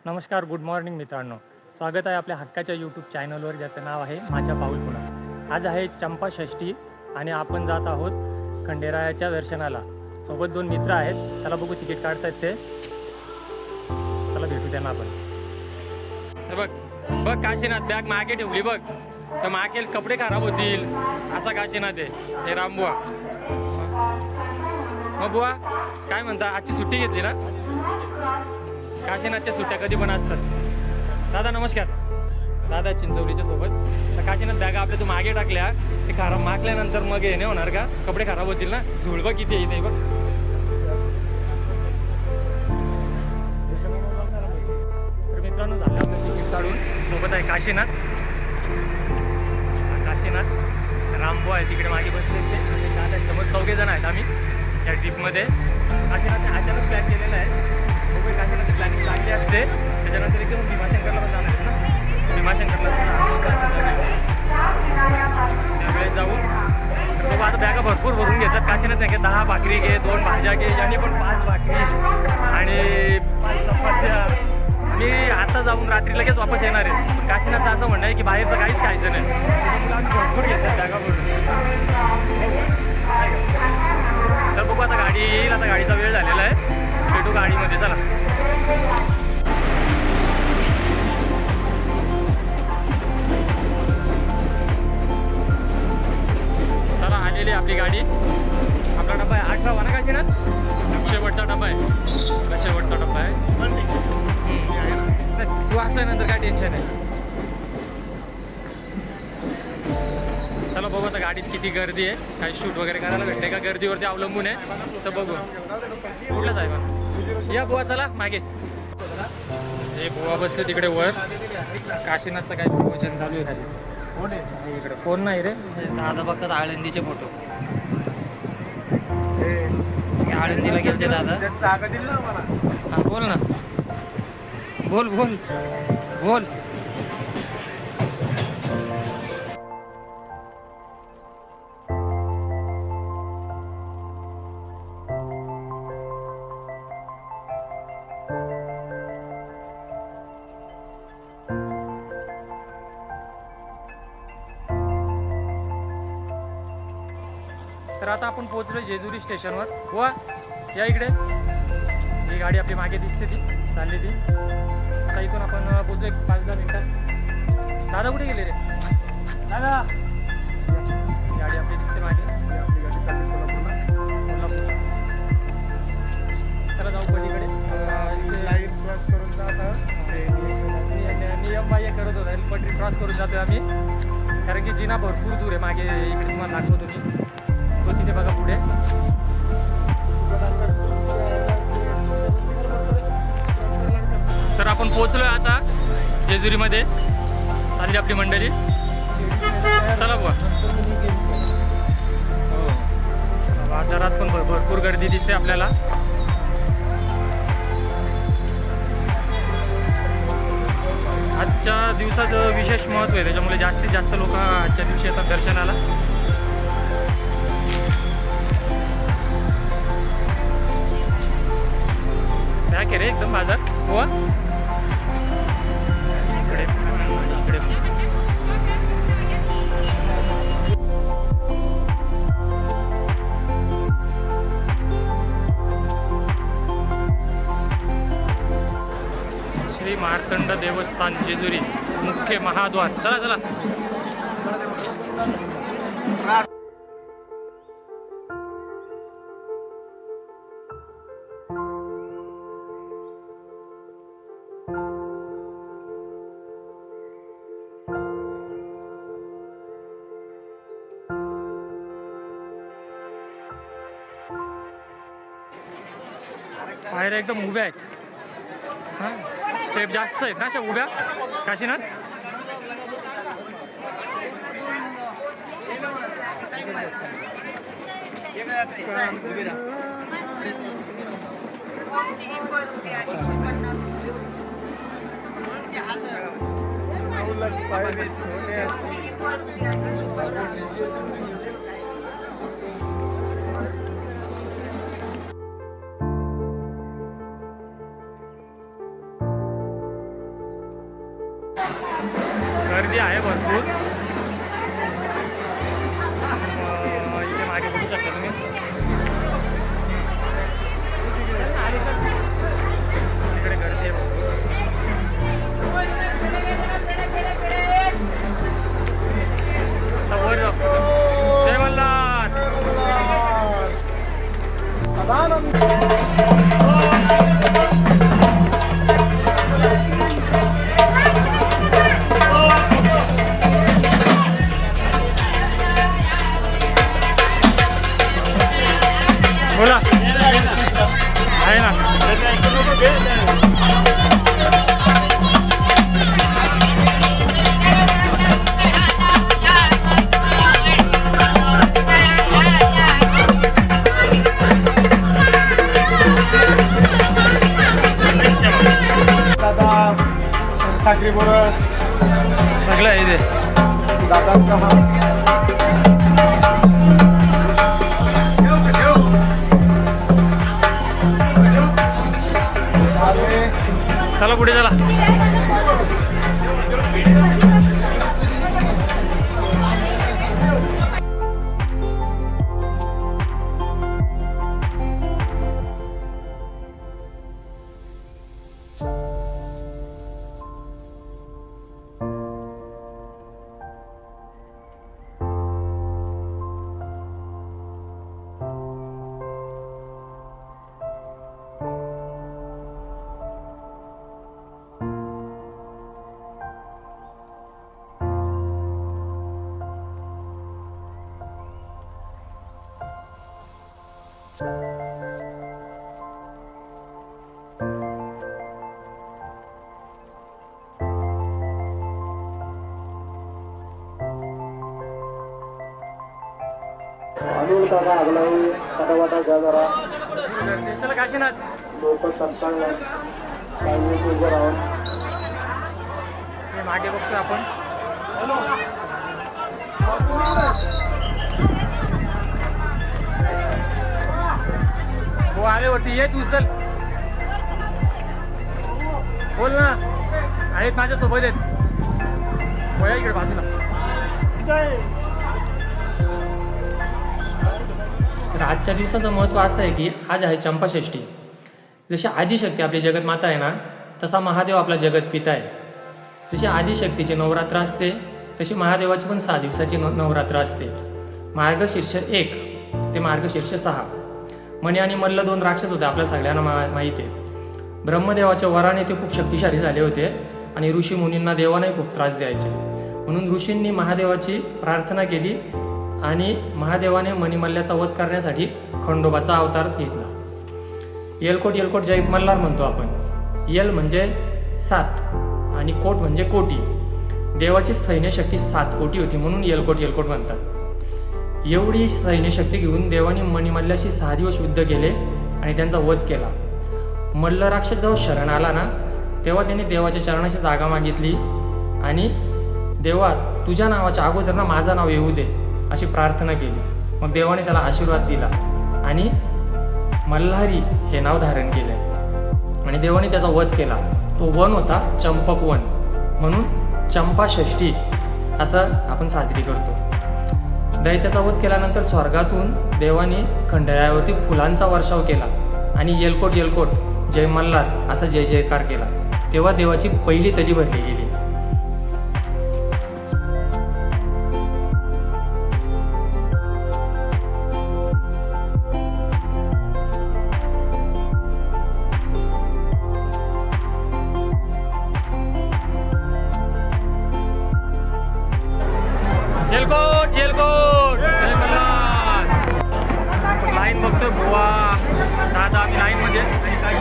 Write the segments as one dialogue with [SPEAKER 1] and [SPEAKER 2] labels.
[SPEAKER 1] नमस्कार, good morning मित्रांनो. स्वागत आहे आपल्या हक्काच्या यूट्यूब चॅनलवर, ज्याचं नाव आहे माझ्या पाऊलखुणा. आज आहे चंपाषष्ठी आणि आपण जात आहोत खंडेरायाच्या दर्शनाला. सोबत 2 मित्र आहेत. चला बघू तिकीट काढतायत ते. चला भेटू त्यांना आपण. बघ बघ काशीनाथ बॅग मागे ठेवली बघ. तर मागे कपडे खराब होतील असा काशीनाथ आहे. हे रामबुवा. मग बुवा काय म्हणता, आजची सुट्टी घेतली ना? काशीनाथच्या सुट्ट्या कधी पण असतात. दादा नमस्कार. दादा चिंचवलीच्या सोबत. तर काशीनाथ बॅगा आपल्या तू मागे टाकल्या, ते खराब मागल्यानंतर मग हे नाही होणार का? कपडे खराब होतील ना? धूळ बघ किती येते बघ. तर मित्रांनो, झालं आपलं तिकीट काढून. सोबत आहे काशीनाथ. काशीनाथ रामबो आहे तिकडे मागे बसले. दादा समोर 4 जण आहेत आम्ही या ट्रिपमध्ये. काशीनाथने अचानक प्लॅन केलेला आहे. काशीनाथची प्लॅनिंग चांगली असते. त्याच्यानंतर एकदम भीमाशंकरला पण जाणार आहे ना. भीमाशंकरला त्यावेळेस जाऊ. तर बाबा आता बॅगा भरपूर भरून घेतात. काशीनाथ नाही 10 भाकरी घे, 2 भाज्या घे, यांनी पण 5 भाकरी आणि 5 चपात्या. मी आता जाऊन रात्री लगेच वापस येणार आहे. पण काशीनाथचं असं म्हणणं आहे की बाहेरचं काहीच खायचं नाही. भरपूर घेतात बॅगा भरून. तर बघू आता गाडी येईल. आता गाडीचा वेळ झालेला आहे. भेटू गाडीमध्ये. चला चला आलेली आपली गाडी. आपला डबा आहे 18 ना काशीनाथ? शेवटचा डबा आहे. शेवटचा डबा आहे. तू असल्यानंतर काय टेन्शन आहे. चला बघू आता गाडीत किती गर्दी आहे. काही शूट वगैरे करायला भेटते का? गर्दीवरती अवलंबून आहे. तर बघू. कुठला साहेब या बुवा. चला मागे. हे बुवा बसले तिकडे वर. काशीनाथचं काही प्रवचन चालू आहे खाली. इकडे कोण नाही रे. दादा बघतात आळंदीचे फोटो. आळंदीला गेलते दादा. हा बोल ना. बोल बोल बोल. तर आता आपण पोहोचलो जेजुरी स्टेशनवर. वा या इकडे. ही गाडी आपली मागे दिसते ती चालली ती. आता इथून आपण पोहोचू 5-10 मिनिटात. दादा कुठे गेले रे? दादा गाडी आपली दिसते मागे. आपली गाडी चालली कोल्हापूरला. चला जाऊ पलीकडे. लाईन क्रॉस करून जात नियम बाह्य करत होता. पटरी क्रॉस करून जातोय आम्ही, कारण की जिना भरपूर दूर आहे. मागे इकडे तुम्हाला दाखवतो मी. तिथे बघा पुढे. तर आपण पोहोचलोय आता जेजुरीमध्ये. चालली आपली मंडळी. चला बुवा. हो बाजारात पण भरपूर गर्दी दिसते आपल्याला. आजच्या दिवसाचं विशेष महत्त्व आहे, त्याच्यामुळे जास्तीत जास्त लोक आजच्या दिवशी येतात दर्शनाला. काय रे एकदम बाजार हो. इकडे इकडे श्री मार्तंड देवस्थान जेजुरी मुख्य महाद्वार. चला चला. बाहेर एकदम उभ्या आहेत. हां स्टेप जास्त आहेत ना अशा उभ्या काशीनाथ. गर्दी आहे भरपूर. इथे मागे बघू शकता तुम्ही. सगळीकडे गर्दी आहे भरपूर. आता वर जाऊ. जय मल्हार. बोला आहे ना.
[SPEAKER 2] दादा साखरी बोरं
[SPEAKER 1] सगळं आहे इथे.
[SPEAKER 2] दादांचा हा
[SPEAKER 1] चला पुढे चला.
[SPEAKER 2] अनिल काका आगलाई फटाफटा घ्या जरा
[SPEAKER 1] चला काशीनाथ.
[SPEAKER 2] लोक सत्तांना काही उभं राहून
[SPEAKER 1] हे मागे बघतोय आपण. हो आले वरती. ये तू चल. बोल ना. आहेत माझ्या सोबत आहेत. वया इकडे बाजूला. तर आजच्या दिवसाचं महत्त्व असं आहे की आज आहे चंपाषष्ठी. जशी आदिशक्ती आपली जगतमाता आहे ना, तसा महादेव आपला जगतपिता आहे. जशी आदिशक्तीचे नवरात्र असते तशी महादेवाची पण 6 दिवसाची नवरात्र असते. मार्गशीर्ष 1 ते मार्गशीर्ष 6. मणी आणि मल्ल 2 राक्षस होते, आपल्याला सगळ्यांना माहिती आहे. ब्रह्मदेवाच्या वराने ते खूप शक्तिशाली झाले होते आणि ऋषी मुनींना देवाने खूप त्रास द्यायचे. म्हणून ऋषींनी महादेवाची प्रार्थना केली आणि महादेवाने मणिमल्ल्याचा वध करण्यासाठी खंडोबाचा अवतार घेतला. येलकोट येलकोट जय मल्हार म्हणतो आपण. येल म्हणजे 7 आणि कोट म्हणजे कोटी. देवाची सैन्यशक्ती 7 कोटी होती म्हणून येलकोट येलकोट म्हणतात. एवढी सैन्यशक्ती घेऊन देवाने मणिमल्ल्याशी 6 दिवस युद्ध केले आणि त्यांचा वध केला. मल्ल राक्षस जेव्हा शरण आला ना, तेव्हा त्यांनी देवाच्या चरणाशी जागा मागितली आणि देवा तुझ्या नावाच्या अगोदर ना माझं नाव येऊ दे अशी प्रार्थना केली. मग देवाने त्याला आशीर्वाद दिला आणि मल्हारी हे नाव धारण केले आणि देवाने त्याचा वध केला. तो वन होता चंपक वन, म्हणून चंपाषष्ठी असं आपण साजरी करतो. दैत्याचा वध केल्यानंतर स्वर्गातून देवाने खंडेरायावरती फुलांचा वर्षाव केला आणि येलकोट येलकोट जय मल्हार असा जय जयकार केला. तेव्हा देवाची पहिली तरी भरली गेली. येलकोट येलकोट जय मल्हार. लाईन बघतोय बुवा दादा, आम्ही लाईनमध्ये आणि काही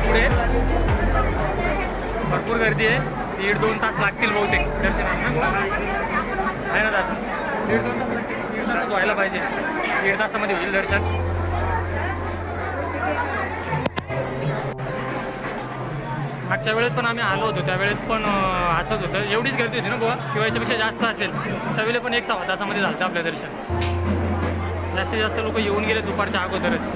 [SPEAKER 1] पुढे भरपूर गर्दी आहे. 1.5-2 तास लागतील बहुतेक दर्शनाला ना आहे ना दादा. 1.5-2 तास लागतील. 1.5 तासात व्हायला पाहिजे. 1.5 तासामध्ये होईल दर्शन. मागच्या वेळेत पण आम्ही आलो होतो, त्यावेळेत पण असंच होतं. एवढीच गर्दी होती ना बुवा, किंवा याच्यापेक्षा जास्त असेल. त्यावेळी पण 1-6 तासामध्ये झालं आपलं दर्शन. जास्तीत जास्त लोक येऊन गेले दुपारच्या अगोदरच.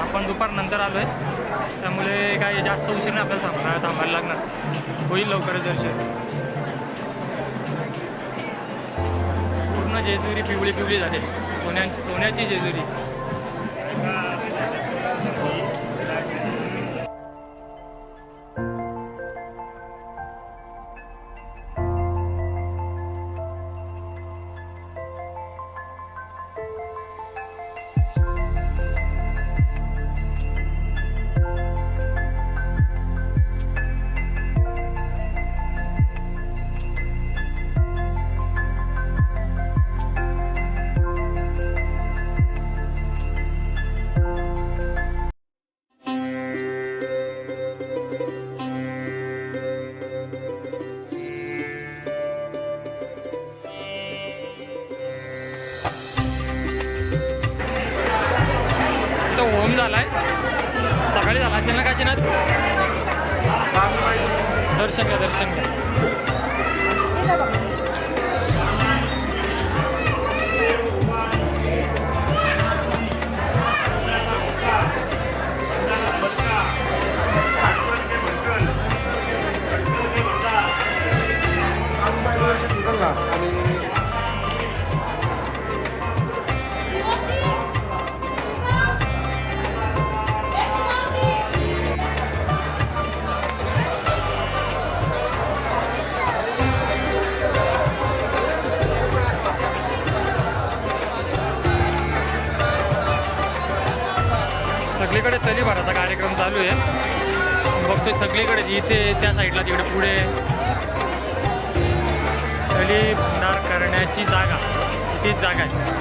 [SPEAKER 1] आपण दुपारनंतर आलो आहे, त्यामुळे काय जास्त उशीर नाही आपल्याला थांबायला लागणार. होईल लवकरच दर्शन. पूर्ण जेजुरी पिवळी पिवळी झाली, सोन्याची जेजुरी. तो होम झालाय, सकाळी झाला असेल ना काशीनाथ? दर्शन घ्या, दर्शन घ्या. सगळीकडे तली भराचा कार्यक्रम चालू आहे. बघतोय सगळीकडे, इथे त्या साईडला, तिकडे पुढे तली भंडार करण्याची जागा, तीच जागा आहे.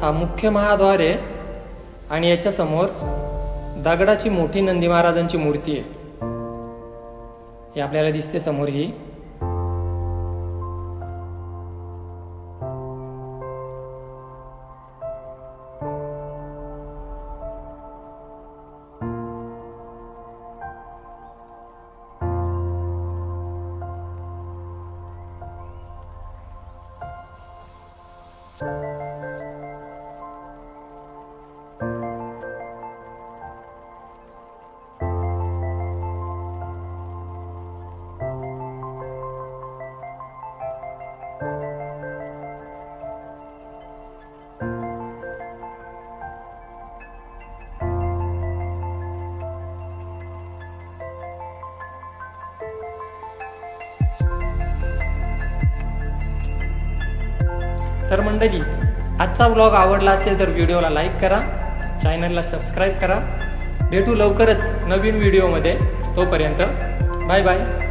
[SPEAKER 1] हा मुख्य महाद्वार आहे आणि याच्या समोर दगडाची मोठी नंदी महाराजांची मूर्ती आहे. ही आपल्याला दिसते समोर. ही तर मंडळी, आजचा व्लॉग आवडला असेल तर व्हिडिओला लाईक करा, चॅनलला सबस्क्राईब करा. भेटू लवकरच नवीन व्हिडिओमध्ये. तोपर्यंत बाय बाय.